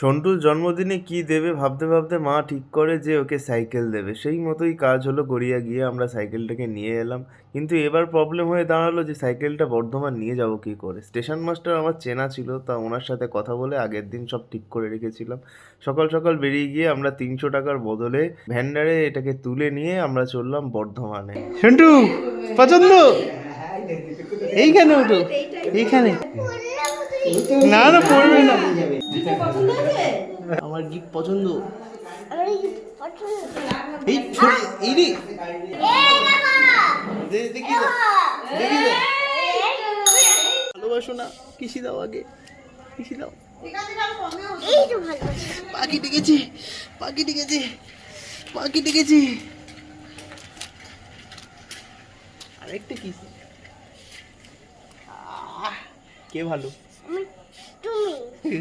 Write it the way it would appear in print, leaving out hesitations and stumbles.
সন্টুর জন্মদিনে কি দেবে ভাবতে ভাবতে মা ঠিক করে যে ওকে সাইকেল দেবে। সেই মতোই কাজ হলো, গড়িয়া গিয়ে আমরা সাইকেলটাকে নিয়ে এলাম। কিন্তু এবার প্রবলেম হয়ে দাঁড়ালো যে সাইকেলটা বর্ধমান নিয়ে যাব কী করে। স্টেশন মাস্টার আমার চেনা ছিল, তা ওনার সাথে কথা বলে আগের দিন সব ঠিক করে রেখেছিলাম। সকাল সকাল বেরিয়ে গিয়ে আমরা 300 টাকার বদলে ভ্যান্ডারে এটাকে তুলে নিয়ে আমরা চললাম বর্ধমানে। সন্টু পছন্দ এইখানে ওঠো, এইখানে। না না পড়বে না, আমার গিফট পছন্দ। এই এই রে দেখি দাও, দেখি দাও, ভালোবাসো না, কিসি দাও আগে, কিসি দাও। পাখি ডেকেছি, পাখি ডেকেছি, পাখি ডেকেছি। আরেকটা কিসি। কে ভালো? তুমি।